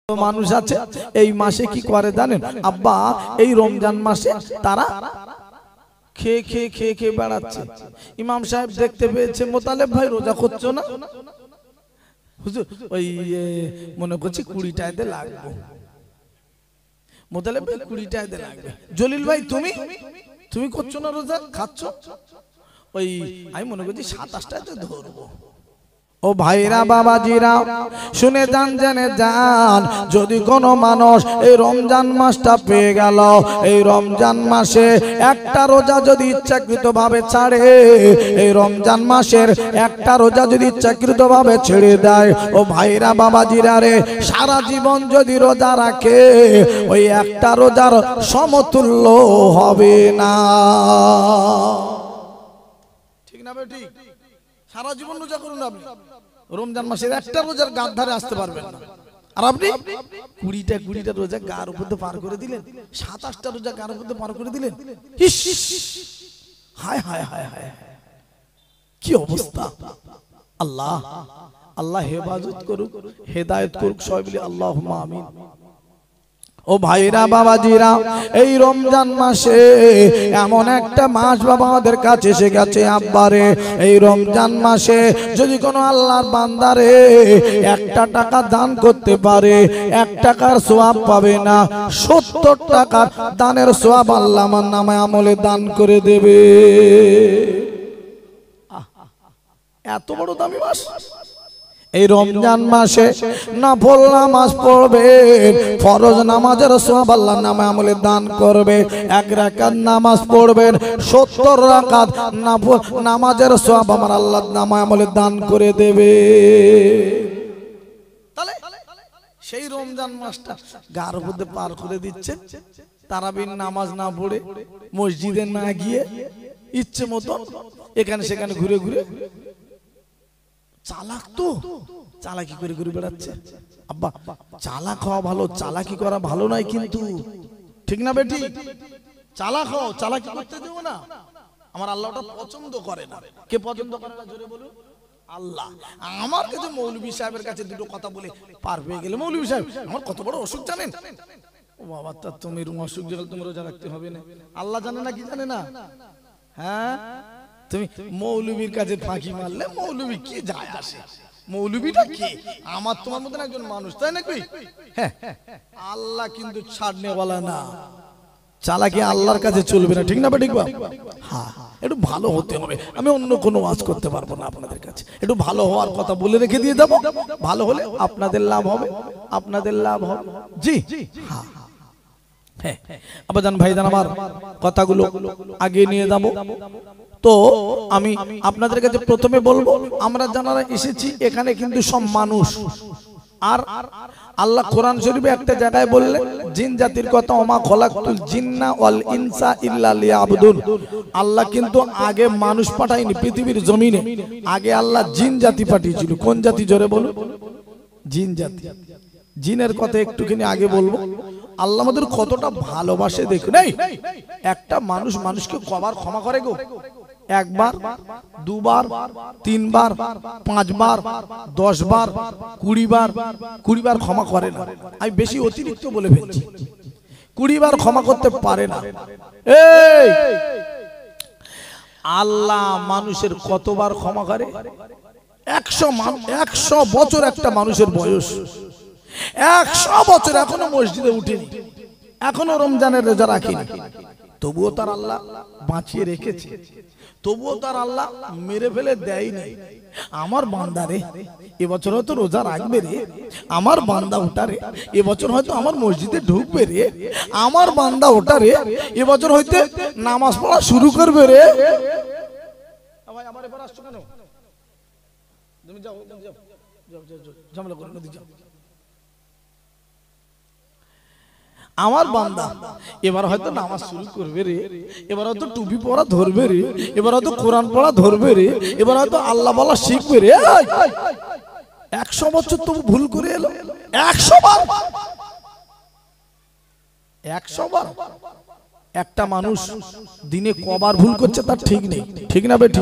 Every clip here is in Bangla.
মানুষ আছে এই মাসে কি করে জানেন আব্বা, এই রমজান মাসে তারা খেয়ে খেয়ে খেয়ে খেয়ে বেড়াচ্ছে। ইমাম সাহেব দেখতে পেয়েছে, মোতালেব ভাই রোজা করছো না? হুজুর ওই মনে করছি 20 টাকাতে লাগবে। মোতালেব ভাই 20 টাকাতে লাগবে। জলিল ভাই তুমি করছো না রোজা, খাচ্ছ? ওই আমি মনে করছি 27 টাকাতে ধরবো। ও ভাইরা বাবাজিরা শুনে যান, জেনে যান, যদি কোনো মানুষ এই রমজান মাসটা পেয়ে গেল, এই রমজান মাসে একটা রোজা যদি ইচ্ছাকৃত ভাবে ছাড়ে, এই রমজান মাসের একটা রোজা যদি ইচ্ছাকৃত ভাবে ছেড়ে দেয়, ও ভাইরা বাবাজিরা রে, সারা জীবন যদি রোজা রাখে ওই একটা রোজার সমতুল্য হবে না। ঠিক না ভাই? ঠিক। সারা জীবন রোজা করুন আপনি, রমজান মাসের একটা রোজার গার ধারে আসতে পারবেন না। আর আপনি 20টা রোজা গার উপর পার করে দিলেন, 27টা রোজা গার উপর পার করে দিলেন। হায় হায় হায় হায়, কি অবস্থা! আল্লাহ আল্লাহ হেফাজত করুক, হেদায়েত করুক, সবাই বলি আল্লাহুম্মা আমিন। ও ভাইরা বাবাজিরা, এই রমজান মাসে এমন একটা মাস বাবা আমাদের কাছে এসে গেছে আব্বারে, এই রমজান মাসে যদি কোনো আল্লাহর বান্দারে 1 টাকা দান করতে পারে, 1 টাকার সওয়াব পাবে না, 70 টাকার দানের সওয়াব আল্লাহ আমার নামে আমলে দান করে দেবে। এত বড় দামি মাস! এই রমজান মাসে নফল নামাজ পড়বেন, ফরজ নামাজের সওয়াব আল্লাহর নামে আমলে দান করবে। 1 রাকাত নামাজ পড়বেন, 70 রাকাত নফল নামাজের সওয়াব আমার আল্লাহর নামে আমলে দান করে দেবে। তাহলে সেই রমজান মাসটা গার মধ্যে পার করে দিচ্ছে, তারাবির নামাজ না পড়ে, মসজিদে না গিয়ে, ইচ্ছে মতো এখানে সেখানে ঘুরে ঘুরে। চালাক তো, চালাকি করে ঘুরে বেড়াচ্ছে। আব্বা, চালাক হওয়া ভালো, চালাকি করা ভালো নয় কিন্তু। ঠিক না বেটি? চালাক হও, চালাকি করতে দেবো না। আমার আল্লাহ ওটা পছন্দ করে না। কে পছন্দ করে না জোরে বলুন? আল্লাহ। আমার কাছে মৌলভী সাহেবের কাছে দুটো কথা বলে পার হয়ে গেলে, মৌলভী সাহেব আমার কত বড় অসুখ জানেন? ও বাবা, তা তুমি অসুখ যখন তুমি রোজা রাখতে হবে না, আল্লাহ জানে না কি জানে না? হ্যাঁ, তুমি মৌলভীর কাছে ফাঁকি মারলে মৌলভী কি যায় আসে? মৌলভীটা কে? আমার তোমার মতন একজন মানুষ, তাই নাকি? হ্যাঁ, আল্লাহ কিন্তু ছাড়নেওয়ালা না। চালাকি আল্লাহর কাছে চলবে না। ঠিক না বা ঠিক? হ্যাঁ, একটু ভালো হতে হবে। আমি অন্য কোনো ওয়াজ করতে পারবো না আপনাদের কাছে। একটু ভালো হওয়ার কথা বলে রেখে দিয়ে যাবো, ভালো হলে আপনাদের লাভ হবে, আপনাদের লাভ হবে। জি হ্যাঁ হ্যাঁ, আব্বাজান ভাইজান আমার কথাগুলো আগে নিয়ে যাবো। তো আমি আপনাদের কাছে প্রথমে বলবো, আমরা যারা এসেছি এখানে কিন্তু সব মানুষ। আর আল্লাহ কোরআন শরীফে একটা জায়গায় বললেন জিন জাতির কথা, ওমা খলাকতুল জিন্না ওয়াল ইনসা ইল্লা লিয়াবুদুন। আল্লাহ কিন্তু আগে মানুষ পাঠায়নি পৃথিবীর জমিনে, আগে আল্লাহ জিন জাতি পাঠিয়েছিল। কোন জাতি জোরে বলুন? জিন জাতি। জিনের কথা একটুখানি আগে বলবো। আল্লাহ আমাদের কতটা ভালোবাসে দেখুন। এই একটা মানুষ মানুষকে কবার ক্ষমা করে গো? 1 বার, 2 বার, 3 বার, 5 বার, 10 বার, 20 বার। 20 বার ক্ষমা করে না। আমি বেশি অতিরিক্ত বলে ফেলছি। 20 বার ক্ষমা করতে পারে না। এই আল্লাহ মানুষের কতবার ক্ষমা করে? 100 বছর একটা মানুষের বয়স, 100 বছর এখনো মসজিদে উঠেনি, এখনো রমজানের রোজা রাখেনি, তবুও তার আল্লাহ বাঁচিয়ে রেখেছে, তবুও তার আল্লাহ মেরে ফেলে দেয়নি। আমার বান্দারে এবছর হয়তো রোজা রাখবে রে, আমার বান্দা ওটা রে এবছর হয়তো আমার মসজিদে ঢুকবে রে, আমার বান্দা ওটা রে এবছর হয়তো নামাজ পড়া শুরু করবে রে। ভাই আমার এবার আসছো কেন? তুমি যাও যাও যাও যাও, ঝামেলা করো না, যাও। আমার বান্দা এবার হয়তো নামাজ শুরু করবে রে, এবার হয়তো টুপি পরা ধরবে রে, এবার হয়তো কোরআন পড়া ধরবে রে, এবার হয়তো আল্লাহ বলা শিখবে রে। 100 বছর তবু ভুল করে এলো। 100 বার, 100 বার। একটা মানুষ দিনে কবার ভুল করছে তার ঠিক নেই। ঠিক না বেটি?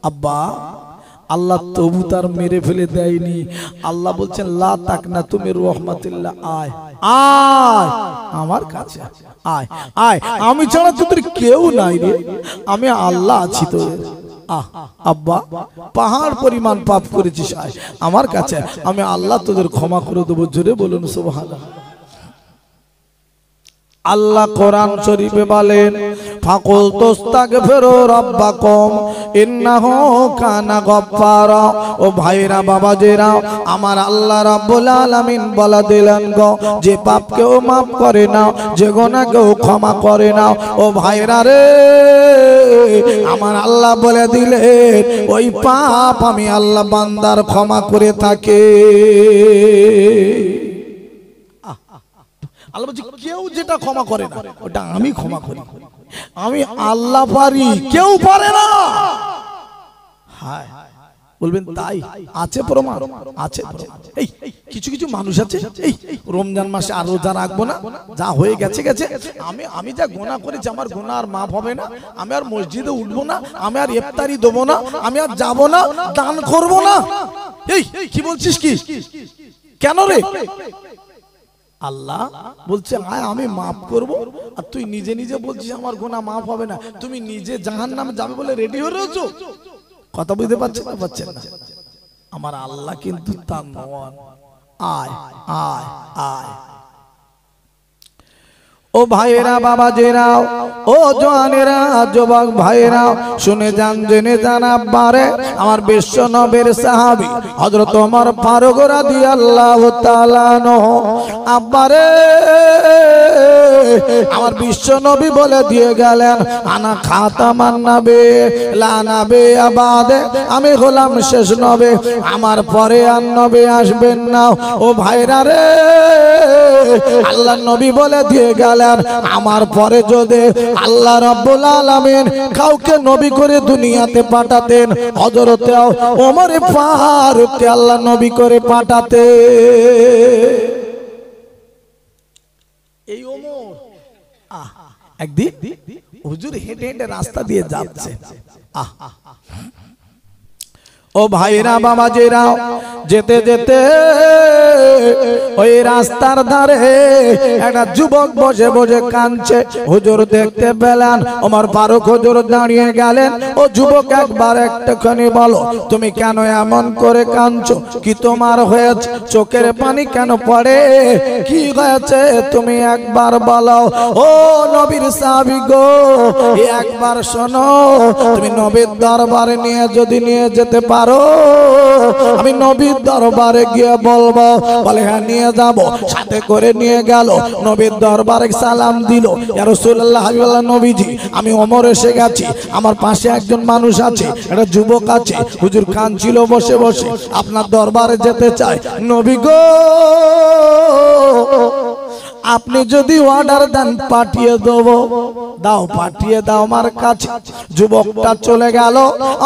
আব্বা, আল্লাহ তবু তার মেরে ফেলে দেয়নি। আল্লাহ বলছেন লা তাকনা তুমি রহমাতিল্লাহ, আয় আয় আমার কাছে আয় আয়, আমি ছাড়া তোদের কেউ নাই রে, আমি আল্লাহ আছি তোদের। আব্বা পাহাড় পরিমাণ পাপ করেছিস, আয় আমার কাছে, আমি আল্লাহ তোদের ক্ষমা করে দেবো। জোরে বলুন সুবহানাল্লাহ। আল্লাহ কোরআন শরীফে বলেন ফাকুল তাস্তাগফিরু রাব্বাকুম ইন্নাহু কানা গফফারা। ও ভাইরা বাবাজেরা, আমার আল্লাহ রাব্বুল আলামিন বলে দিলেন গো, যে পাপকেও মাফ করে না, যে গুনাহকেও ক্ষমা করে না। ও ভাইরা রে, আমার আল্লাহ বলে দিলেন ওই পাপ আমি আল্লাহ বান্দার ক্ষমা করে থাকি। আল্লাহ বলছে কেউ যেটা ক্ষমা করে না ওটা আমি ক্ষমা করি, আমি আল্লাহ পারি, কেউ পারে না। হ্যাঁ বলবেন তাই, আছে প্রমাণ? আছে। এই কিছু কিছু মানুষ আছে, এই রমজান মাসে আর রোজা রাখবো না, যা হয়ে গেছে গেছে, আমি যা গুনাহ করেছি আমার গুনাহ আর মাফ হবে না, আমি আর মসজিদে উঠবো না, আমি আর ইফতারি দেবো না, আমি আর যাবো না, দান করবো না। এই কি বলছিস কি, কেন রে? আল্লাহ বলছে আয় আমি মাফ করব, আর তুই নিজে নিজে বলছিস আমার গুনাহ মাফ হবে না, তুমি নিজে জাহান্নামে যাবে বলে রেডি হয়ে রয়েছো। কথা বুঝতে পারছেন না? আমার আল্লাহ কিন্তু তা নন। আয় আয় আয়। ও ভাইরা বাবাজেরা, ও জওয়ানেরা, যুবক ভাইরা, শুনে যান, জেনে যান। আব্বারে আমার বিশ্ব নবীর সাহাবী হযরত ওমর ফারুক রাদিয়াল্লাহু তাআলা আনহু, আব্বারে আমার বিশ্ব নবী বলে দিয়ে গেলেন আনা খাতামান নবী লা নবী আবাদে, আমি হলাম শেষ নবী, আমার পরে আর নবী আসবেন না। ও ভাইরা রে, আল্লাহ নবী বলে দিয়ে গেলেন আমার পরে যদি আল্লাহ রাব্বুল আলামিন কাউকে নবী করে দুনিয়াতে পাঠাতেন, হযরত ওমর ফারুককে আল্লাহ নবী করে পাঠাতে। এই ওমর একদিন হুজুর হেঁটে হেঁটে রাস্তা দিয়ে যাচ্ছে। ও ভাইরা বাবাজেরা, যেতে যেতে ওই রাস্তার ধারে একটা যুবক বসে বসে কাঁদছে। হুজুর দেখতে পেলেন, ওমর ফারুক হুজুর দাঁড়িয়ে গেলেন। ও যুবক একবার একটুখানি বলো তুমি কেন এমন করে কাঁদছো, কি তোমার হয়েছে, চোখের পানি কেন পড়ে, কি হয়েছে তুমি একবার বলো। ও নবীর সাহাবী গো, একবার শোনো, তুমি নবীর দরবারে নিয়ে যেতে পারো, আমি নবীর দরবারে গিয়ে বলবো। বলে হ্যাঁ নিয়ে যাব। সাথে করে নিয়ে গেল, নবীর দরবারে সালাম দিল, ইয়া রাসূলুল্লাহ হাবিবাল্লাহ নবীজি আমি ওমর এসে গেছি, আমার পাশে একজন মানুষ আছে, একটা যুবক আছে, হুজুর কাঁদছিল বসে বসে, আপনার দরবারে যেতে চায়। নবী গো আপনি যদি অর্ডার দেন পাঠিয়ে দেবো, দাও পাঠিয়ে দাও আমার কাছে। যুবকটা চলে গেল,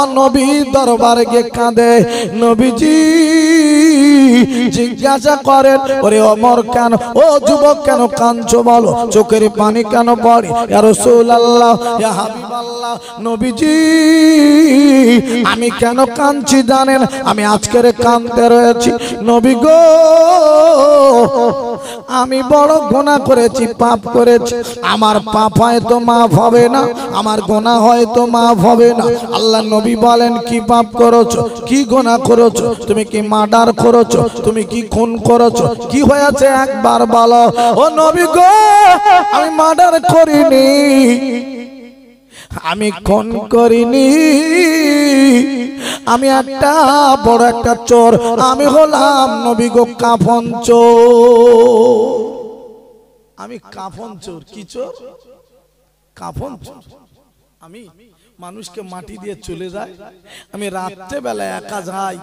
আর নবী দরবারে গিয়ে কাঁদে। নবীজি জিজ্ঞাসা করেন ওরে ওমর কেন, ও যুবক কেন কাঁদছো বলো, চোখের পানি কেন পড়ে। ইয়া রাসূলুল্লাহ, ইয়া হাবিবাল্লাহ, নবীজি আমি কেন কাঁদছি জানেন, আমি আজকের কাঁদতে রয়েছি। নবী গো আমি বড় গুনাহ করেছি, পাপ করেছি, আমার পাপ হয়তো মাফ হবে না, আমার গুনাহ হয়তো মাফ হবে না। আল্লাহ নবী বলেন কি পাপ করেছো, কি গুনাহ করেছো, তুমি কি মার্ডার করেছো, তুমি কি খুন করেছো, কি হয়েছে একবার বলো। ও নবী গো আমি মার্ডার করিনি, আমি খুন করিনি, আমি একটা বড় একটা চোর, আমি হলাম নবী গো কাফন চোর, আমি কাফন চোর। কি চোর? কাফন চোর। আমি মানুষকে মাটি দিয়ে চলে যাই, আমি রাত্রে বেলা একা যাই,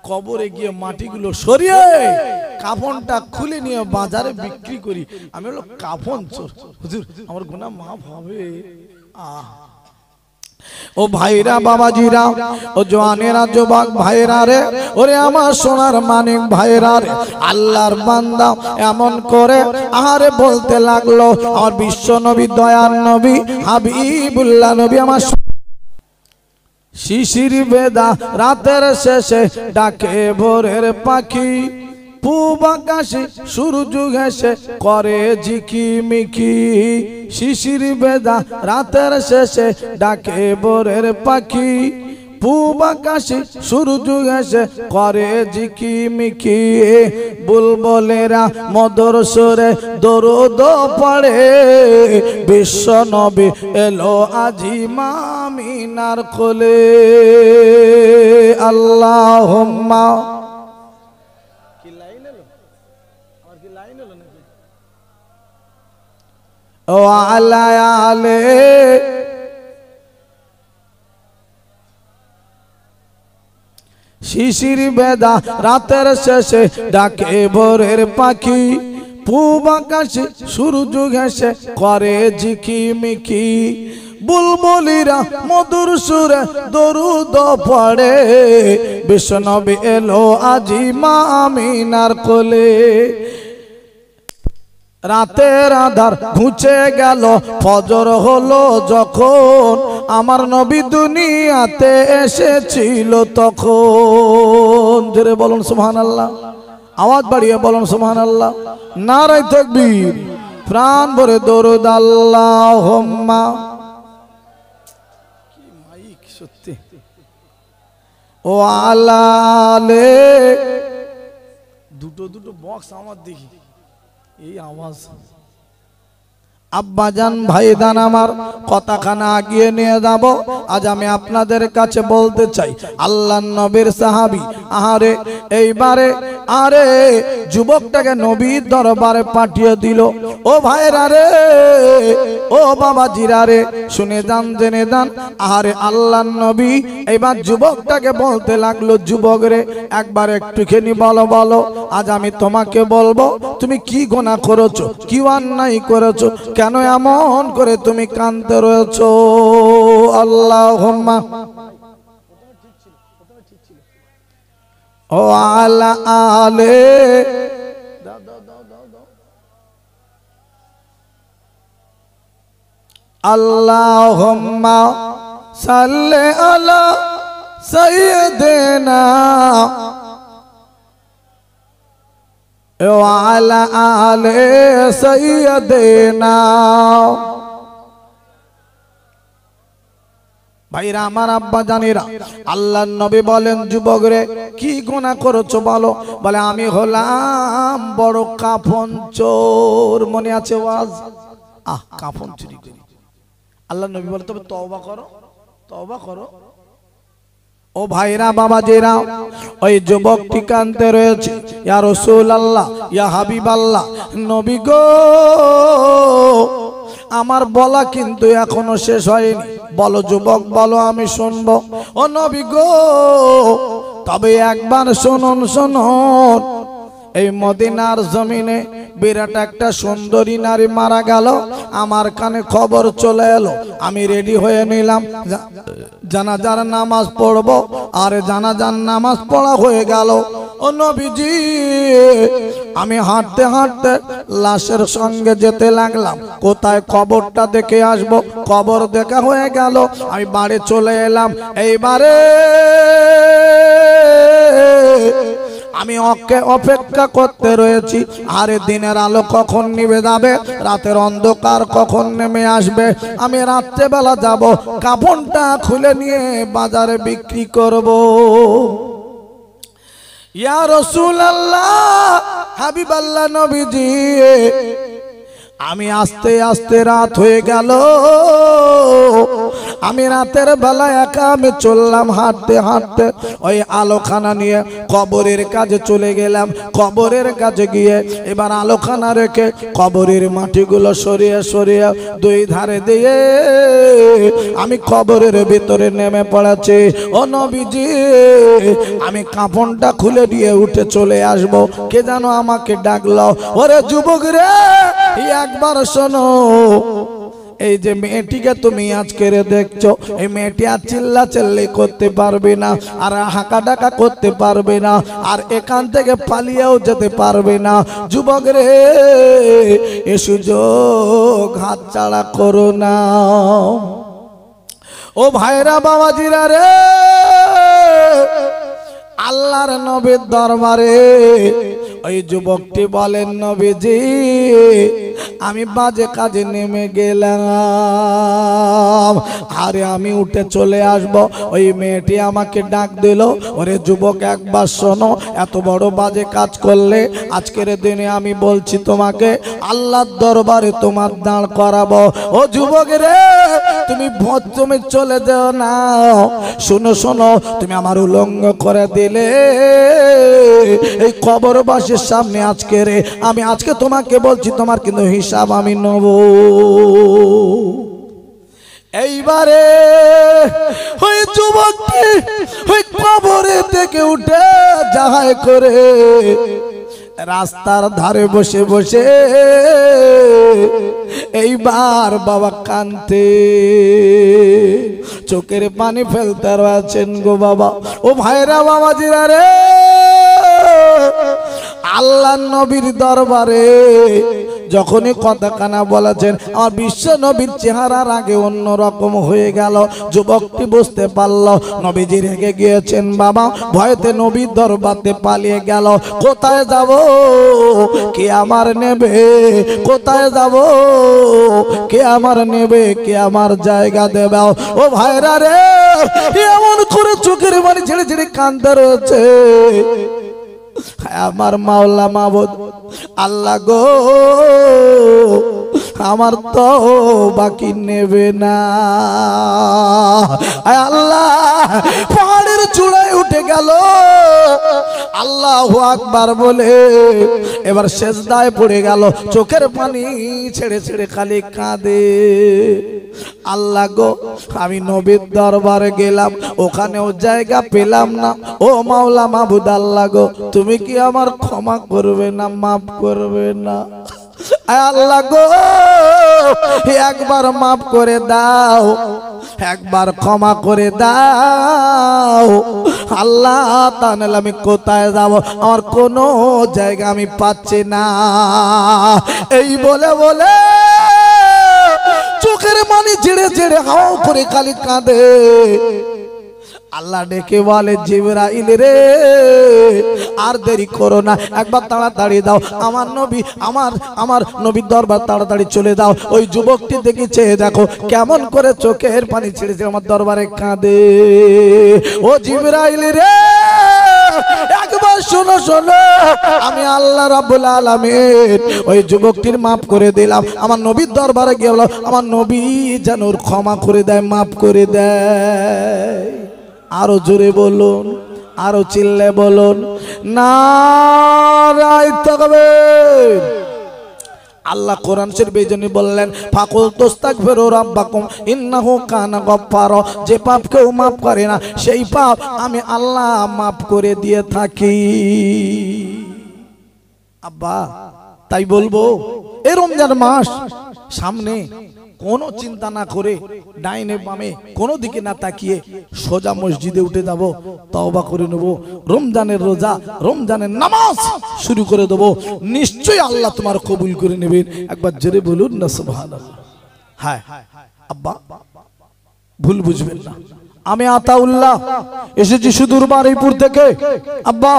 কবরে গিয়ে মাটিগুলো সরিয়ে কাফনটা খুলে নিয়ে বাজারে বিক্রি করি, আমি হলো কাফন চোর। হুজুর আমার গুনাহ মাফ হবে? ও ভাইরা বাবাজিরা, ও জওয়ানেরা, যুবক ভাইরা রে, ওরে আমার সোনার মানিক ভাইরা রে, আল্লাহর বান্দা এমন করে আহারে বলতে লাগলো, আমার বিশ্ব নবী, দয়ার নবী, হাবিবুল্লাহ নবী, আমার শিশির বেদা রাতের শেষে ডাকে ভোরের পাখি, পূব আকাশে সূর্য ঘেঁষে করে ঝিকিমিকি। শিশির বেদা রাতের শেষে ডাকে ভোরের পাখি, পূব আকাশে সূর্য ঘেঁষে করে ঝিকিমিকি। বুলবুলেরা মধুর সুরে দরুদ পড়ে, বিশ্ব নবী এলো আজি মা আমিনার কোলে। আল্লাহুম্মা ও আলা আলে শিশির বেদা রাতের শেষে ডাকে ভোরের পাখি, পূব আকাশে সূর্য ঘেঁষে করে ঝিকিমিকি। বুলবুলিরা মধুর সুরে দরুদ পড়ে, বিশ্ব নবী এলো আজি মা আমিনার কোলে। রাতের আধার ঘুচে গেল, ফজর হলো যখন, আমার নবী দুনিয়াতে এসেছিল তখন। জোরে বলুন সুবহানাল্লাহ, আওয়াজ বাড়িয়ে বলুন সুবহানাল্লাহ। নারায়ে তাকবীর, প্রাণ ভরে দরুদ আল্লাহুম্মা। কি মাইক সত্যি। ও আলালে দুটো দুটো বক্স আমার দেখি এই আওয়াজ। আব্বাজান ভাইদান আমার কথাখানা আগিয়ে নিয়ে যাব। আজ আমি আপনাদের কাছে বলতে চাই, আল্লাহর নবীর সাহাবী আহারে এইবারে আরে যুবকটাকে নবীর দরবারে পাঠিয়ে দিল। ও ভাইরা রে, ও বাবাজিরা রে, শুনে যান জেনে যান। আহারে আল্লাহর নবী এইবার যুবকটাকে বলতে লাগলো, যুবক রে একবার একটুখানি বলো বলো, আজ আমি তোমাকে বলবো তুমি কি গুনাহ করেছো, কি অন্যায় করেছো, কেন এমন করে তুমি কাঁদতে রয়েছো। আল্লাহুম্মা ও আলা আলে আল্লাহুম্মা সাল্লি আলা সাইয়্যিদিনা ওয়া আলা আলি সাইয়্যিদিনা। ভাইরা আমার, আব্বা জানেরা, আল্লাহর নবী বলেন, যুবক রে কি গুনাহ করেছো বলো। বলে আমি হলাম বড় কাফন চোর। মনে আছে ওয়াজ? কাফন চুরি করি। আল্লাহর নবী বলে তবে তওবা করো, তওবা করো। ও ভাইরা বাবাজিরা, ওই যুবকটি কাঁদতে রয়েছে, ইয়া রাসূলুল্লাহ, ইয়া হাবিবাল্লাহ, নবী গো আমার বলা কিন্তু এখনো শেষ হয়নি। বলো যুবক বলো, আমি শুনবো। ও নবী গো তবে একবার শুনুন শুনুন, এই মদিনার জমিনে বিরাট একটা সুন্দরী নারী মারা গেল। আমার কানে খবর চলে এলো, আমি রেডি হয়ে নিলাম, জানাজার নামাজ পড়বো। আর জানাজার নামাজ পড়া হয়ে গেল। ও নবীজি আমি হাঁটতে হাঁটতে লাশের সঙ্গে যেতে লাগলাম, কোথায় কবরটা দেখে আসব। কবর দেখা হয়ে গেল, আমি বাড়ি চলে এলাম। এইবারে আমি অপেক্ষা করতে রয়েছি, আরে দিনের আলো কখন নিভে যাবে, রাতের অন্ধকার কখন নেমে আসবে। আমি রাত্রেবেলা যাব, কাফনটা খুলে নিয়ে বাজারে বিক্রি করব। ইয়া রাসূলুল্লাহ, হাবিবাল্লাহ নবীজি, আমি আস্তে আস্তে রাত হয়ে গেল। আমি রাতের বেলা একা আমি চললাম হাঁটতে হাঁটতে, ওই আলোখানা নিয়ে কবরের কাছে চলে গেলাম। কবরের কাছে গিয়ে এবার আলোখানা রেখে কবরের মাটিগুলো সরিয়ে সরিয়ে দুই ধারে দিয়ে আমি কবরের ভিতরে নেমে পড়েছি। ও নবীজি আমি কাফনটা খুলে দিয়ে উঠে চলে আসব, কে যেন আমাকে ডাকলো, ওরে যুবক রে একবার শোনো, এই যে মেয়েটিকে তুমি আজকে দেখছো, এই মেয়েটি আর চিল্লা চিল্লি করতে পারবে না, আর হাঁকা ডাকা করতে পারবে না, আর এখান থেকে পালিয়েও যেতে পারবে না। যুবক রে এ সুযোগ হাতছাড়া করো না। ও ও ভাইরা বাবাজিরা রে, আল্লাহর নবীর দরবারে ওই যুবকটি বলেন, নবীজি আমি বাজে কাজে নেমে গেলাম, আরে আমি উঠে চলে আসব। ওই মেয়েটি আমাকে ডাক দিল, ওরে যুবক একবার শোনো, এত বড় বাজে কাজ করলে আজকের দিনে আমি বলছি তোমাকে আল্লাহর দরবারে তোমার দাঁড় করাবো। ও যুবক রে, তুমি চলে যাও না, শোনো শোনো, তুমি আমার উলঙ্গ করে দিলে এই কবরবাসীর সামনে আজকে রে, আমি আজকে তোমাকে বলছি তোমার কিন্তু হিসাব আমি নেব। এইবারে ওই যুবকটি ওই কবরে থেকে উঠে যাহাই করে রাস্তার ধারে বসে বসে এইবার বাবা কানতে চোখের পানি ফেলতে রয়েছেন গো বাবা। ও ভাইরা বাবাজিরা রে, আল্লাহ নবীর দরবারে যখনই কথা কানা বলেছেন, আমার বিশ্ব নবীর চেহারার আগে অন্য রকম হয়ে গেল। যুবকটি বুঝতে পারলো নবীজি রেগে গিয়েছেন বাবা, ভয়তে নবীর দরবারে পালিয়ে গেল। কোথায় যাব, কে আমার নেবে, কোথায় যাব, কে আমার নেবে, কে আমার জায়গা দেবে। ও ভাইরা রে, এমন করে চোখের পানি ছেড়ে ছেড়ে কাঁদতে রয়েছে। আমার মাওলা মাবুদ আল্লাহ গো, আমার তো বাকি নেবে না। আল্লাহ পাহাড়ের চূড়ায় উঠে গেল, আল্লাহু আকবার বলে এবার সেজদায় পড়ে গেল, চোখের পানি ছেড়ে ছেড়ে খালি কাঁদে। আল্লাহ গো, আমি নবীর দরবারে গেলাম, ওখানেও জায়গা পেলাম না। ও মাওলা মাবুদ আল্লাহ গো, তুমি কি আমার ক্ষমা করবে না, মাফ করবে না? আল্লাহ গো, একবার মাফ করে দাও, একবার ক্ষমা করে দাও। আল্লাহ তাহলে আমি কোথায় যাব, আমার কোনো জায়গা আমি পাচ্ছি না। এই বলে বলে চোখের পানি ছেড়ে ছেড়ে হাও করে খালি কাঁদে। আল্লাহ ডেকে বলে, জিবরাইল রে আর দেরি করো না, একবার তাড়াতাড়ি দাও, আমার নবী আমার নবীর দরবার তাড়াতাড়ি চলে দাও। ওই যুবকটি দেখে চেয়ে দেখো কেমন করে চোখের পানি ছেড়ে ছেড়ে আমার দরবারে কাঁদে। ও জিবরাইল রে, একবার শোনো শোনো, আমি আল্লাহ রাব্বুল আলামিন ওই যুবকটির মাফ করে দিলাম। আমার নবীর দরবারে গিয়ে বলো, আমার নবী যেন ওর ক্ষমা করে দেয়, মাফ করে দেয়। আরো জোরে বলুন, আরো চিল্লে বলুন, নারায়ে তাকবীর। আল্লাহ কোরআন শরীফে এই জন্য বললেন, ফাকুল তাস্তাগফিরু রাব্বাকুম ইন্নাহু কানা গফফারা, যে পাপ কেউ মাফ করে না সেই পাপ আমি আল্লাহ মাফ করে দিয়ে থাকি। আব্বা তাই বলবো, এই রমজান মাস সামনে, কোনো চিন্তা না করে ডাইনে বামে কোনো দিকে না তাকিয়ে সোজা মসজিদে উঠে যাব, তওবা করে নেব, রমজানের রোজা, রমজানের নামাজ শুরু করে দেব। নিশ্চয়ই আল্লাহ তোমার কবুল করে নেবেন। একবার জোরে বলুন না সুবহানাল্লাহ। হ্যাঁ আব্বা, ভুল বুঝবেন না, আমি আতাউল্লাহ এসেছি সুদূর বারুইপুর থেকে। আব্বা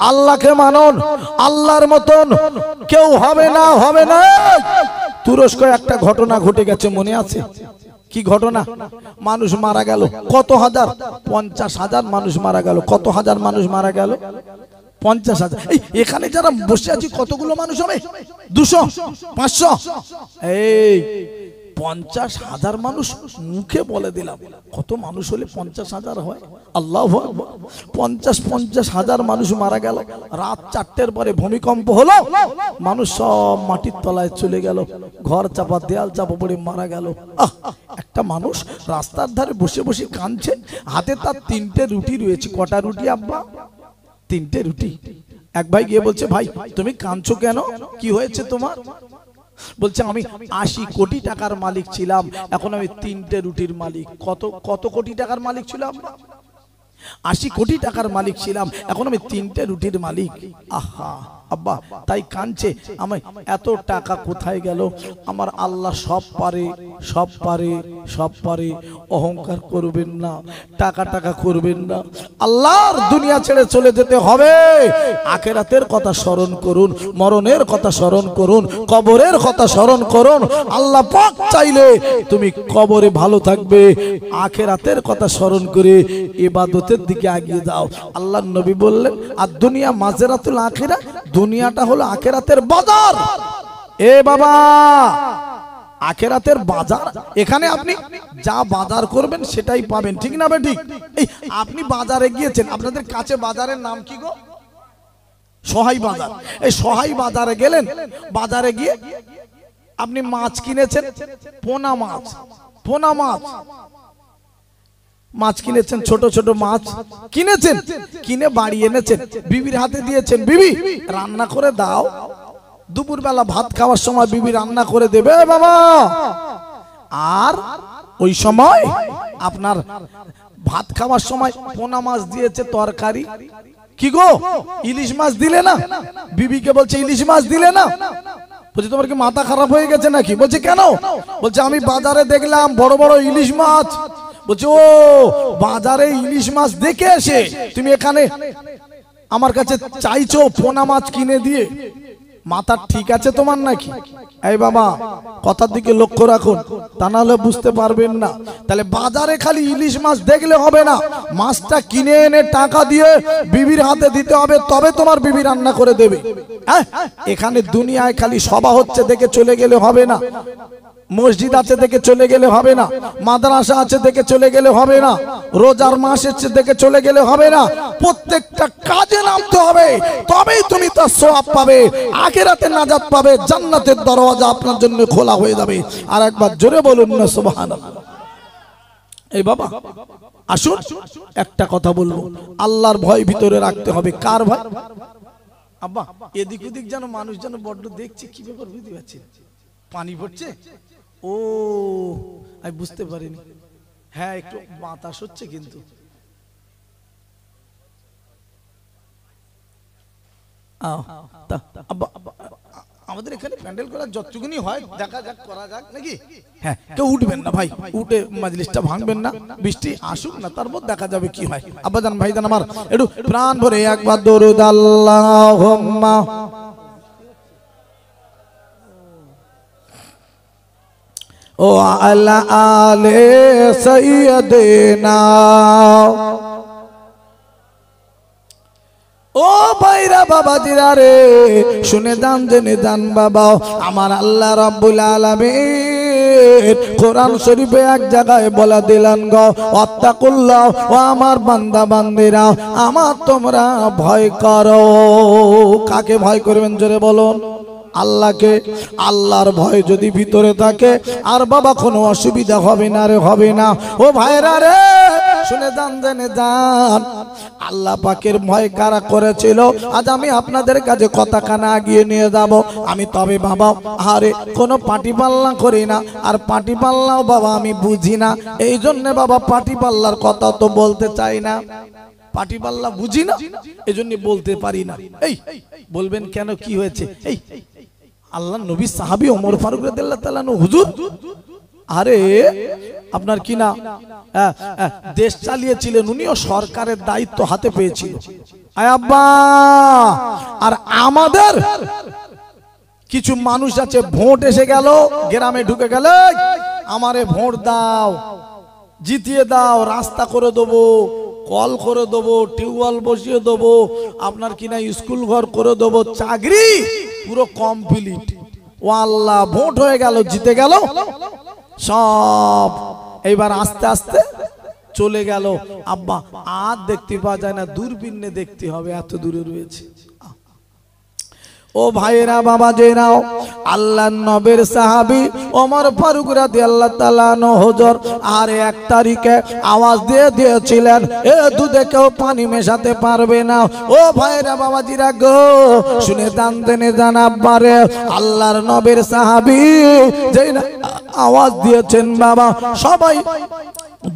আল্লাহকে মানুন, আল্লাহর মতন কেউ হবে না, হবে না। তুরস্ক একটা ঘটনা ঘটে গেছে, মনে আছে? কি ঘটনা? মানুষ মারা গেল কত হাজার, 50,000 মানুষ মারা গেল। কত হাজার মানুষ মারা গেল? 50,000। এখানে যারা বসে আছি কতগুলো মানুষ হবে? 200, 500। এই 50,000 মানুষ মুখে বলে দিলাম, কত মানুষ হলে 50,000 হয়? আল্লাহু আকবার। 50,000 মানুষ মারা গেল। রাত 4টের পরে ভূমিকম্প হলো, মানুষ সব মাটির তলায় চলে গেল, ঘর চাপা দেয়াল চাপা পড়ে মারা গেল। একটা মানুষ রাস্তার ধারে বসে বসে কাঁদছে, হাতে তার 3টে রুটি রয়েছে। কটা রুটি আব্বা? 3টে রুটি। এক ভাই গিয়ে বলছে, ভাই তুমি কাঁদছো কেন, কি হয়েছে তোমার? বলছে, আমি 80 কোটি টাকার মালিক ছিলাম, এখন আমি 3টে রুটির মালিক। কত কোটি টাকার মালিক ছিলাম? 80 কোটি টাকার মালিক ছিলাম, এখন আমি 3টে রুটির মালিক। আহা, আব্বা তাই কাঁদছে, আমি এত টাকা কোথায় গেল? আমার আল্লাহ সব পারে, সব পারে, সব পারে। অহংকার করবেন না, টাকা টাকা করবেন না। আল্লাহর দুনিয়া ছেড়ে চলে যেতে হবে। আখিরাতের কথা স্মরণ করুন, মরণের কথা স্মরণ করুন, কবরের কথা স্মরণ করুন। আল্লাহ পাক চাইলে তুমি কবরে ভালো থাকবে। আখিরাতের কথা স্মরণ করে ইবাদতের দিকে এগিয়ে যাও। আল্লাহর নবী বললেন, আর দুনিয়া মাজরাতুল আখিরা, দুনিয়াটা হলো আখিরাতের বাজার। এ বাবা, আখিরাতের বাজার, এখানে আপনি যা বাজার করবেন সেটাই পাবেন, ঠিক না বে ঠিক? এই আপনি বাজারে গিয়েছেন, আপনাদের কাছে বাজারের নাম কি গো? সহাই বাজার। এই সহাই বাজারে গেলেন, বাজারে গিয়ে আপনি মাছ কিনেছেন, পোনা মাছ, পোনা মাছ, মাছ কিনেছেন, ছোট ছোট মাছ কিনেছেন, কিনে বাড়ি এনেছেন, বিবির হাতে দিয়েছেন, বিবি রান্না করে দাও। দুপুর বেলা ভাত খাওয়ার সময় বিবি রান্না করে দেবে বাবা। আর ওই সময় আপনার ভাত খাওয়ার সময় পোনা মাছ দিয়েছে তরকারি। কি গো, ইলিশ মাছ দিলে না? বিবিকে বলছে ইলিশ মাছ দিলে না? বলছে তোমার কি মাথা খারাপ হয়ে গেছে নাকি? বলছে কেন? বলছে আমি বাজারে দেখলাম বড় বড় ইলিশ মাছ। বলছে ও, বাজারে ইলিশ মাছ দেখে এসে তুমি এখানে আমার কাছে চাইছো পোনা মাছ কিনে দিয়ে? মাথা ঠিক আছে তোমার নাকি? এই বাবা, কথার দিকে লক্ষ্য রাখুন, তা না হলে বুঝতে পারবেন না। তাহলে বাজারে খালি ইলিশ মাছ দেখলে হবে না, মাছটা কিনে এনে টাকা দিয়ে বিবির হাতে দিতে হবে, তবে তোমার বিবি রান্না করে দেবে। হ্যাঁ, এখানে দুনিয়ায় খালি সভা হচ্ছে দেখে চলে গেলে হবে না, মসজিদ আছে দেখে চলে গেলে হবে না, মাদ্রাসা আছে দেখে চলে গেলে হবে না, রোজার মাস এসেছে দেখে চলে গেলে হবে না। প্রত্যেকটা কাজে নামতে হবে, তবেই তুমি তার সওয়াব পাবে, আখিরাতে নাজাত পাবে, জান্নাতের দরওয়াজা আপনার জন্য খোলা হয়ে যাবে। আর একবার জোরে বলুন না সুবহানাল্লাহ। এই বাবা আসুন, একটা কথা বলবো, আল্লাহর ভয় ভিতরে রাখতে হবে। কার ভয়? আব্বা এদিক ওদিক যেন মানুষ যেন বড্ড দেখছে, কি ব্যাপার বুঝতে পারছি? পানি পড়ছে? ও আমি বুঝতে পারিনি। হ্যাঁ একটু বাতাস হচ্ছে, কিন্তু আমাদের এখানে প্যান্ডেল করা যতটুকুনি হয় দেখা যাক, করা যাক নাকি? হ্যাঁ, কেউ উঠবেন না ভাই, উঠে মাজলিসটা ভাঙবেন না, বৃষ্টি আসুক না, তারপর দেখা যাবে কি হয়। আব্বাজান ভাইজান আমার একটু প্রাণ ভরে একবার দরুদ আল্লাহুম্মা ও আলা আলে সাইয়্যিদিনা। ও ভাইরা বাবাজিরা রে, শুনে যান, জেনে যান বাবা, আমার আল্লাহ রাব্বুল আলামিন কোরআন শরীফে এক জায়গায় বলে দিলেন গো, ওয়াত্তাকুল্লাহ, ও আমার বান্দা বান্দিরা, আমার তোমরা ভয় করো। কাকে ভয় করবেন জোরে বলুন? আল্লাহকে। আল্লাহর ভয় যদি ভিতরে থাকে আর বাবা কোনো অসুবিধা হবে না রে, হবে না। ও ভাইরা রে শুনে যান, জেনে যান, আল্লাহ পাকের ভয় কারা করেছিল আজ আমি আপনাদের কাছে কথা কানা আগিয়ে নিয়ে যাব। আমি তবে বাবা আরে কোনো পাটি পাল্লা করি না, আর পাটি পাল্লাও বাবা আমি বুঝি না, এই জন্য বাবা পাটি পাল্লার কথা তো বলতে চাই না। পাটি পাল্লা বুঝি না, এজন্য বলতে পারি না। এই বলবেন কেন, কি হয়েছে? এই আল্লাহ নবী সাহাবী ওমর ফারুক রাদিয়াল্লাহু তাআলা আনহু হুজুর, আরে আপনার কি না দেশ চালিয়েছিলেন, উনিও সরকারের দায়িত্ব হাতে পেয়েছিল। আয় আব্বা, আর আমাদের কিছু মানুষ আছে, ভোট এসে গেল, গ্রামে ঢুকে গেল, আমারে ভোট দাও, জিতিয়ে দাও, রাস্তা করে দেবো, কল করে দেবো, টিউবওয়েল বসিয়ে দেবো, আপনার কিনা স্কুল ঘর করে দেবো, চাকরি পুরো কমপ্লিট। ও আল্লাহ, ভোট হয়ে গেল, জিতে গেল সব, এইবার আস্তে আস্তে চলে গেল। আব্বা আর দেখতে পাওয়া যায় না, দূরবীনে দেখতে হবে, এত দূরে রয়েছে। ও ভাইরা বাবা জেনাও, আল্লাহর নবীর সাহাবী ওমর ফারুক রাদিয়াল্লাহু তাআলা আনহু হুজুর আর 1 তারিখে আওয়াজ দিয়ে দিয়েছিলেন, এ দুধে কেউ পানি মেশাতে পারবে না। ও ভাইরা বাবাজিরা গো, শুনে দান দেনে জানাবারে, আল্লাহর নবীর সাহাবী যেই আওয়াজ দিয়েছেন বাবা, সবাই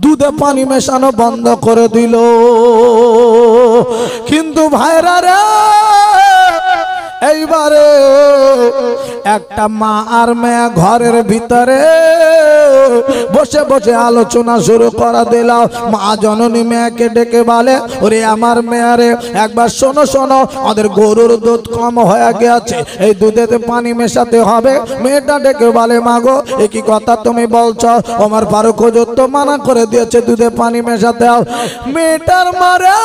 দুধে পানি মেশানো বন্ধ করে দিল। কিন্তু ভাইরা রে, এইবারে একটা মা আর মেয়ে ঘরের ভিতরে বসে বসে আলোচনা শুরু করা দিল। মা জননী মেয়েকে ডেকে বলে, ওরে আমার মেয়ারে একবার শোনো শোনো, আমাদের গরুর দুধ কম হয়ে গেছে, এই দুধেতে পানি মেশাতে হবে। মেয়েটা ডেকে বলে, মাগো এ কি কথা তুমি বলছো? ওমর ফারুক হুজুর তো মানা করে দিয়েছে দুধে পানি মেশাতে হবে। মেয়েটার মারে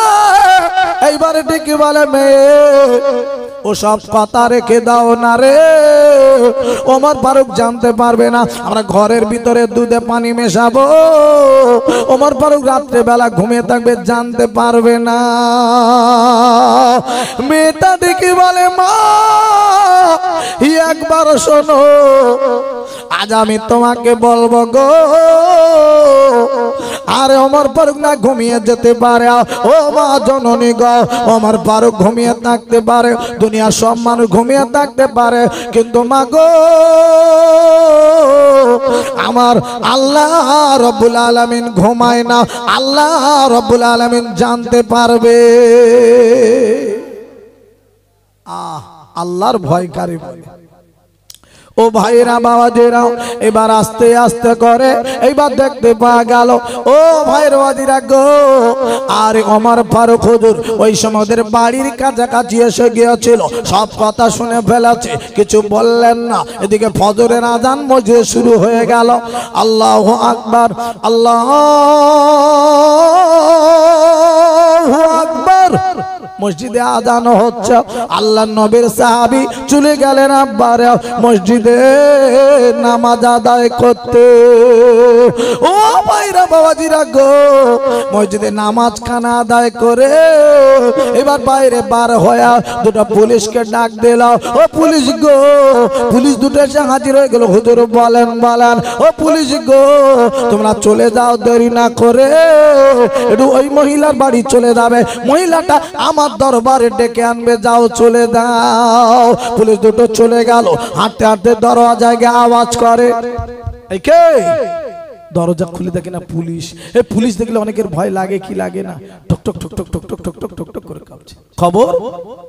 এইবারে ডেকে বলে, মেয়ে ও সব কথা রেখে দাও না রে, ওমর ফারুক জানতে পারবে না আমরা ঘরের ভিতরে দুধে পানি মেশাবো। ওমর ফারুক রাত্রে বেলা ঘুমিয়ে থাকবে, জানতে পারবে না। মেয়েটা ডেকে বলে, মা একবার শোনো, আজ আমি তোমাকে বলবো গো। আরে ওমর ফারুক না ঘুমিয়ে যেতে পারে, ও মা জননী গো, ওমর ফারুক ঘুমিয়ে থাকতে পারে, দুনিয়ার সব মানুষ ঘুমিয়ে থাকতে পারে, কিন্তু মা গো আমার আল্লাহ রব্বুল আলামিন ঘুমায় না, আল্লাহ রব্বুল আলামিন জানতে পারবে। আল্লাহর ভয় কারে বলে? ও ভাইরা বাবাজিরা, এবার আস্তে আস্তে করে এইবার দেখতে পাওয়া গেল, ও ভাইয়ের বাবাজিরা গো, আর ওমর ফারুক হুজুর ওই সময় ওদের বাড়ির কাছাকাছি এসে গিয়েছিল, সব কথা শুনে ফেলেছে, কিছু বললেন না। এদিকে ফজরের আজান মসজিদে শুরু হয়ে গেল। আল্লাহু আকবার, আল্লাহু আকবার, মসজিদে আজান হচ্ছে। আল্লাহ নবীর সাহাবী চলে গেলেন আব্বারে মসজিদে নামাজ আদায় করতে। ও ভাইরা বাবাজিরা গো, মসজিদে নামাজ খানা আদায় করে এবার বাইরে বার হয়ে দুটো পুলিশকে ডাক দিল। ও পুলিশ গো, পুলিশ দুটো এসে হাজির হয়ে গেল। হুজুর বলেন বলেন, ও পুলিশ গো তোমরা চলে যাও, দেরি না করে একটু ওই মহিলার বাড়ি চলে যাবে, মহিলাটা আমার দরবারে ডেকে আনবে, যাও চলে দাও। পুলিশ দুটো চলে গেল, হাঁটতে হাঁটতে দরজায় গিয়ে আওয়াজ করে, এই কে? দরজা খুলে দেখে না পুলিশ। এই পুলিশ দেখলে অনেকের ভয় লাগে কি লাগে না? টক টক টক টক টক টক টক টক টক টক করে কাঁপছে। খবর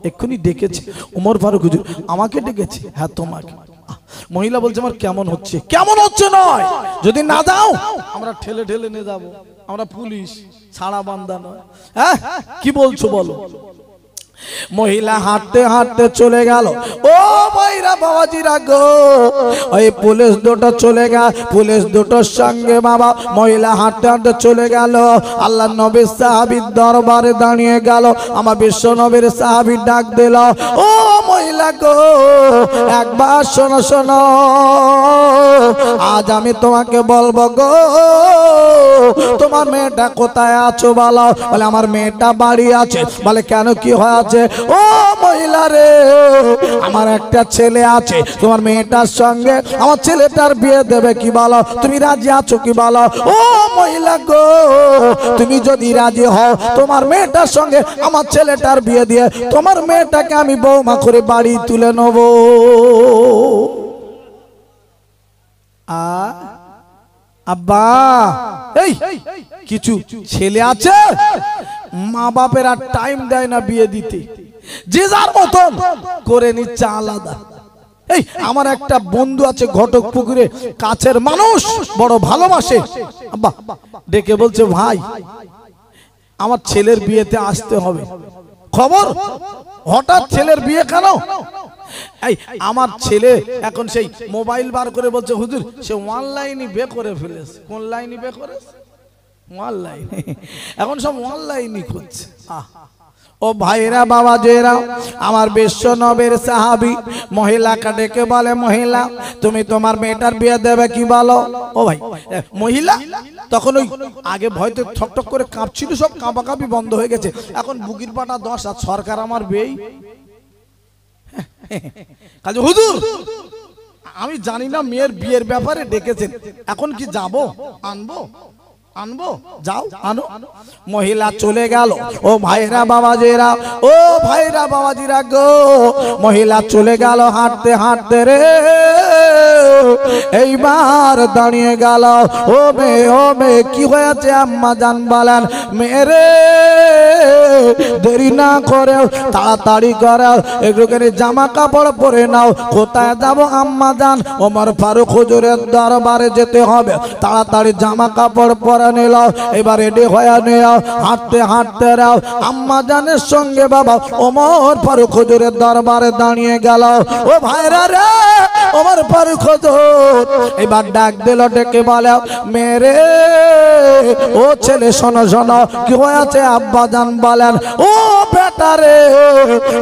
এক্ষুনি ডেকেছে ওমর ফারুক হুজুর। আমাকে ডেকেছে? হ্যাঁ তোমাকে। মহিলা বলছে, আমার কেমন হচ্ছে? কেমন হচ্ছে নয়, যদি না যাও আমরা ঠেলে ঠেলে নিয়ে যাবো, আমরা পুলিশ, ছাড়া বান্দা নয়। হ্যাঁ কি বলছো বলো? মহিলা হাঁটতে হাঁটতে চলে গেল। ও ভাইরা বাবাজিরা গো, ওই পুলিশ দুটো চলে গেল, পুলিশ দুটোর সঙ্গে বাবা মহিলা হাঁটতে হাঁটতে চলে গেল। আল্লাহ নবীর সাহাবীর দরবারে দাঁড়িয়ে গেল। আমার বিশ্ব নবীর সাহাবী ডাক দিল, ও মহিলা গো একবার শোনো শোনো, আজ আমি তোমাকে বলবো গো, তোমার মেয়েটা কোথায় আছো বলো? বলে আমার মেয়েটা বাড়ি আছে। বলে কেন, কি হয়েছে? ও মহিলা রে, আমার একটা ছেলে আছে, তোমার মেয়েটার সঙ্গে আমার ছেলেটার বিয়ে দেবে কি বলো? তুমি রাজি আছো কি বলো? ও মহিলা গো, তুমি যদি রাজি হও তোমার মেয়েটার সঙ্গে আমার ছেলেটার বিয়ে দিয়ে তোমার মেয়েটাকে আমি বৌমা করে বাড়ি তুলে নেব। আব্বা এই কিছু ছেলে আছে, মা বাপের আর টাইম দেয় না বিয়ে দিতে, যে যার মতন করে নিচ্ছে আলাদা। এই আমার একটা বন্ধু আছে ঘটক পুকুরে, কাছের মানুষ, বড় ভালোবাসে। আব্বা ডেকে বলছে, ভাই আমার ছেলের বিয়েতে আসতে হবে। খবর, হঠাৎ ছেলের বিয়ে কেন? এই আমার ছেলে এখন সেই মোবাইল বার করে বলছে, হুজুর সে অনলাইনে বিয়ে করে ফেলেছে। কোন লাইনে বিয়ে করেছে? অনলাইনে। এখন সব অনলাইনই করছে। ও ভাইরা বাবাজেরা, আমার বিশ্ব নবীর সাহাবী মহিলাকে ডেকে বলে, মহিলা তুমি তোমার মেয়েটার বিয়ে দেবে কি বলো? ও ভাই মহিলা তখন ওই আগে ভয়তে ঠকঠক করে কাঁপছিল, সব কাঁপাকাঁপি বন্ধ হয়ে গেছে। এখন বুকির পাটা 10 আর সরকার আমার বিয়ে। কাজে হুজুর আমি জানি না মেয়ের বিয়ের ব্যাপারে ডেকেছেন, এখন কি যাব? আনবো আনবো, যাও আনো। মহিলা চলে গেল। ও ভাইরা বাবাজিরা, ও ভাইরা বাবাজিরা গো, মহিলা চলে গেল হাঁটতে হাঁটতে রে। এইবার দাঁড়িয়ে গেল। ও মেয়ে কি হয়েছে? আম্মা জান বলেন, মেরে দেরি না করে তাড়াতাড়ি করো, একটুখানি জামা কাপড় পরে নাও। কোথায় যাব আম্মা জান? ওমর ফারুক হুজুরের দরবারে যেতে হবে। তাড়াতাড়ি জামা কাপড় পরে নিল। এবার রেডি হয়ে নিও, হাঁটতে হাঁটতে রাও। আম্মা জানের সঙ্গে বাবা ওমর ফারুক হুজুরের দরবারে দাঁড়িয়ে গেল। ও ভাইরা রে, ওমর ফারুক হুজুর এবার ডাক দিল, ডেকে বলে, মেরে ও ছেলে শোনো শোনো, কি হয়েছে? আব্বা জান বলেন, ও বেটা রে,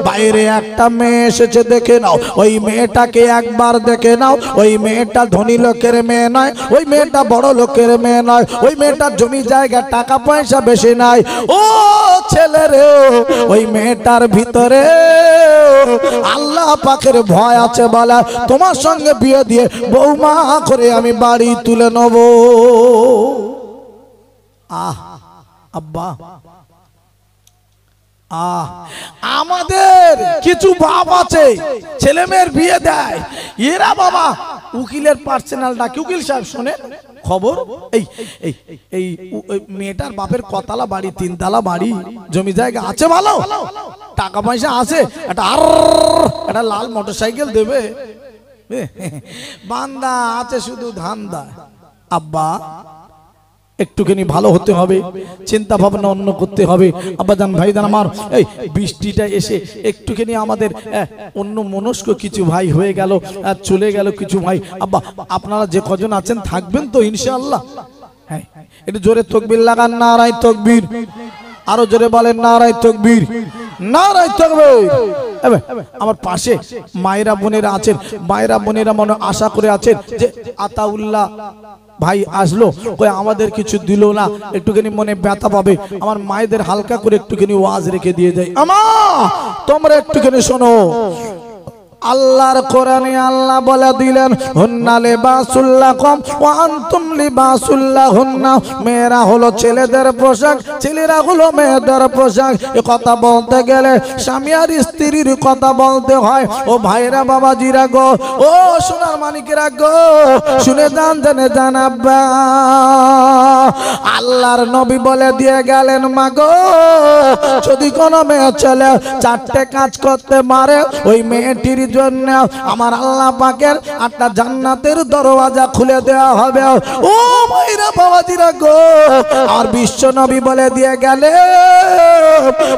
বাইরে একটা মেয়ে এসেছে, দেখে নাও। ওই মেয়েটাকে একবার দেখে নাও। ওই মেয়েটা ধনী লোকের মেয়ে নয়, ওই মেয়েটা বড় লোকের মেয়ে নয়, ওই মেয়েটার জমি জায়গা টাকা পয়সা বেশি নাই। ও ছেলে রে, ওই মেয়েটার ভিতরে আল্লাহ পাকের ভয় আছে বলে তোমার সঙ্গে বিয়ে দিয়ে বৌমা করে আমি বাড়ি তুলে নেব। আহ আব্বা, আমাদের কিছু বাপ আছে ছেলে মেয়ের বিয়ে দেয়, এরা বাবা উকিলের পার্সোনাল ডাকে, উকিল সাহেব শোনেন খবর, এই এই এই মেয়েটার বাপের কতলা বাড়ি, 3 তলা বাড়ি, জমি জায়গা আছে, ভালো টাকা পয়সা আছে, একটা লাল মোটরসাইকেল দেবে, বান্দা আছে শুধু ধান্দা। আব্বা একটুখানি ভালো হতে হবে, চিন্তা ভাবনা অন্য করতে হবে। আব্বাজান ভাইজান আমার, এই বৃষ্টিটা এসে একটুখানি আমাদের অন্য মনস্ক কিছু ভাই হয়ে গেল, চলে গেল কিছু ভাই। আব্বা আপনারা যে কজন আছেন থাকবেন তো ইনশাআল্লাহ? হ্যাঁ, একটু জোরে তাকবীর লাগান, নারায়ে তাকবীর। আরো জোরে বলেন নারায়ে তাকবীর, নারায়ে তাকবীর। আমার পাশে মায়েরা বোনেরা আছেন, মায়েরা বোনেরা মনে আশা করে আছেন যে আতাউল্লাহ ভাই আসলো, কই আমাদের কিছু দিল না, একটুখানি মনে ব্যথা পাবে। আমার মায়েদের হালকা করে একটুখানি ওয়াজ রেখে দিয়ে যায়। আমা তোমরা একটুখানি শোনো, আল্লাহর কোরআনে আল্লাহ বলে দিলেন, হুন্না লিবাসুল লাকুম ওয়া আনতুম লিবাসুল লাহুন্না। মেয়েরা হলো ছেলেদের পোশাক, ছেলেরা হলো মেয়েদের পোশাক। এ কথা বলতে গেলে স্বামী আর স্ত্রীর কথা বলতে হয়। ও ভাইরা বাবাজিরা গো, ও সোনার মানিকেরা গো, শুনে যান, জেনে যান। আব্বা আল্লাহর নবী বলে দিয়ে গেলেন, মা গো যদি কোনো মেয়ে ছেলে 4টে কাজ করতে পারে, ওই মেয়েটির জন্য আমার আল্লাহ পাকের 8টা জান্নাতের দরওয়াজা খুলে দেওয়া হবে। ও ভাইরা বাবাজিরা গো, আর বিশ্ব নবী বলে দিয়ে গেলে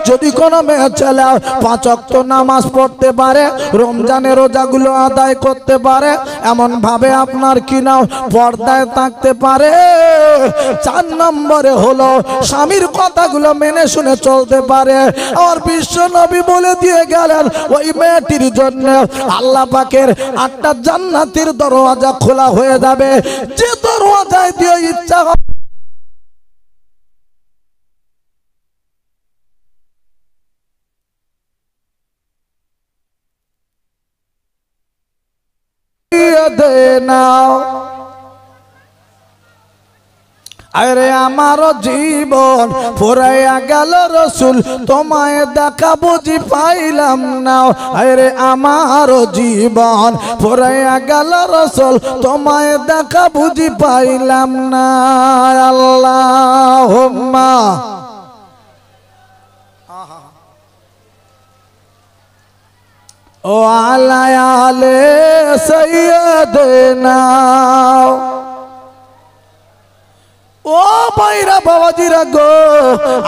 যদি কোনো মেয়ে ছেলে 5 ওয়াক্ত নামাজ পড়তে পারে, রমজানের রোজাগুলো আদায় করতে পারে, এমন ভাবে আপনার কি নাও পর্দায় থাকতে পারে, 4 নম্বরে হলো স্বামীর কথাগুলো মেনে শুনে চলতে পারে। আর বিশ্ব নবী বলে দিয়ে গেলেন, ওই মেয়েটির জন্য আল্লাহ পাকের 8টা জান্নাতের দরওয়াজা খোলা হয়ে যাবে। যে দরওয়াজায় দিয়ে ইচ্ছা দে নাও। আরে আমার জীবন ফুরাইয়া গেল রসুল, তোমায় দেখা বুঝি পাইলাম না। আরে আমার জীবন ফুরাইয়া গেল রসুল, তোমায় দেখা বুঝি পাইলাম না। আল্লাহুম্মা ও আলা আলে সাইয়্যিদিনা। ও ভাইরা বাবাজিরা গো,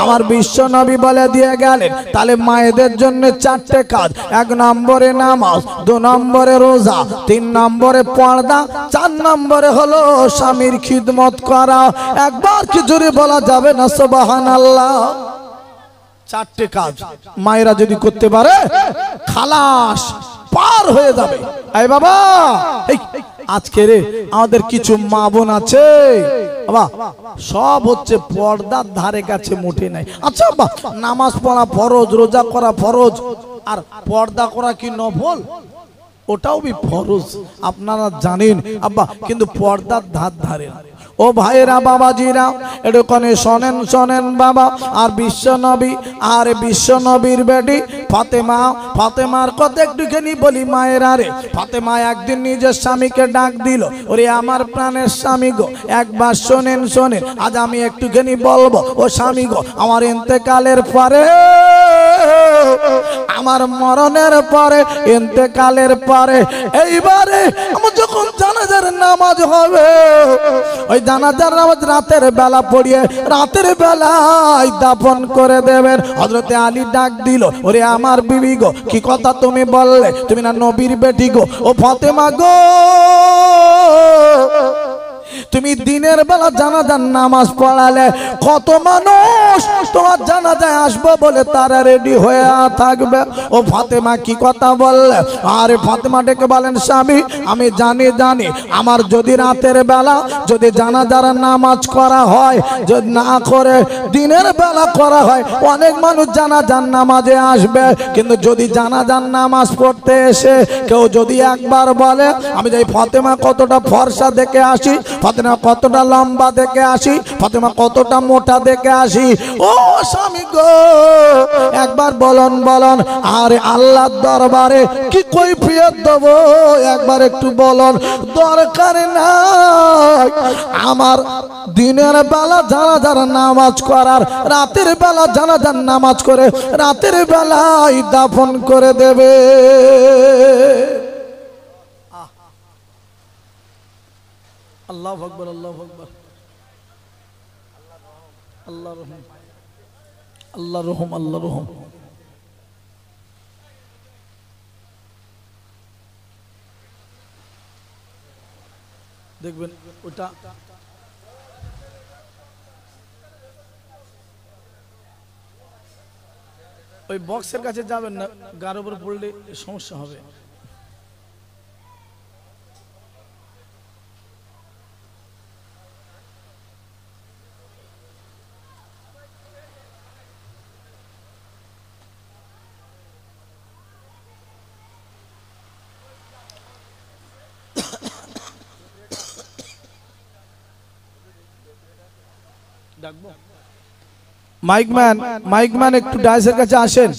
আমার বিশ্ব নবী বলে দিয়ে গেলেন, তাহলে মায়েদের জন্য 4টে কাজ। 1 নম্বরে নামাজ, 2 নম্বরে রোজা, 3 নম্বরে পর্দা, 4 নম্বরে হলো স্বামীর খিদমত করা। একবার কি জোরে বলা যাবে না সুবহানাল্লাহ? 4টে কাজ মায়েরা যদি করতে পারে, খালাস পার হয়ে যাবে। এই বাবা, আজকে রে আমাদের কিছু মা বোন আছে বাবা, সব হচ্ছে পর্দার ধারে কাছে মোটে নাই। আচ্ছা বাবা, নামাজ পড়া ফরজ, রোজা করা ফরজ, আর পর্দা করা কি নফল? ওটাও বি ফরজ, আপনারা জানেন আব্বা, কিন্তু পর্দার ধার ধারে। ও ভাইরা বাবাজিরা এরকমই শোনেন শোনেন বাবা। আর বিশ্ব নবী আর বিশ্ব নবীর বেটি ফাতেমা, ফাতেমার কথা একটুখানি বলি মায়েরা রে। ফাতেমা একদিন নিজের স্বামীকে ডাক দিল, ওরে আমার প্রাণের স্বামী গো, একবার শোনেন শোনেন, আজ আমি একটুখানি বলবো। ও স্বামী গো, আমার ইন্তেকালের পরে, আমার মরণের পরে, ইন্তেকালের পরে এইবারে আমার যখন জানাজার নামাজ হবে, ওই জানাজার নামাজ রাতের বেলা পড়িয়ে রাতের বেলায় দাফন করে দেবেন। হযরতে আলী ডাক দিল, ওরে আমার বিবি গো, কি কথা তুমি বললে? তুমি না নবীর বেটি গো। ও ফাতেমা গো, তুমি দিনের বেলা জানাজার নামাজ পড়ালে কত মানুষ তোমার জানাজায় আসবে বলে তারা রেডি হয়ে থাকবে। ও ফাতেমা কি কথা বললে? আরে ফাতেমা ডেকে বলেন, স্বামী আমি জানি জানি, আমার যদি রাতের বেলা যদি জানাজার নামাজ করা হয়, যদি না করে দিনের বেলা করা হয়, অনেক মানুষ জানাজার নামাজে আসবে। কিন্তু যদি জানাজার নামাজ পড়তে এসে কেউ যদি একবার বলে আমি যাই ফাতেমা কতটা ফর্সা দেখে আসি, ফাতেমা কতটা লম্বা দেখে আসি, ফাতেমা কতটা মোটা দেখে আসি, ও স্বামী গো একবার বলন বলন। আরে আল্লাহর দরবারে কি কৈফিয়ত দেব একবার একটু বলন। দরকার নাই আমার দিনের বেলা জানাজার নামাজ করার, রাতের বেলা জানাজার নামাজ করে রাতের বেলায় দাফন করে দেবে। আল্লাহু আকবার, আল্লাহু আকবার, আল্লাহ রহম, আল্লাহ রহম, আল্লাহ রহম। দেখবেন ওটা ওই বক্সের কাছে যাবেন না, গার উপর পড়লে সমস্যা হবে। মাইকম্যান, মাইকম্যান একটু ডাইসের কাছে আসেন।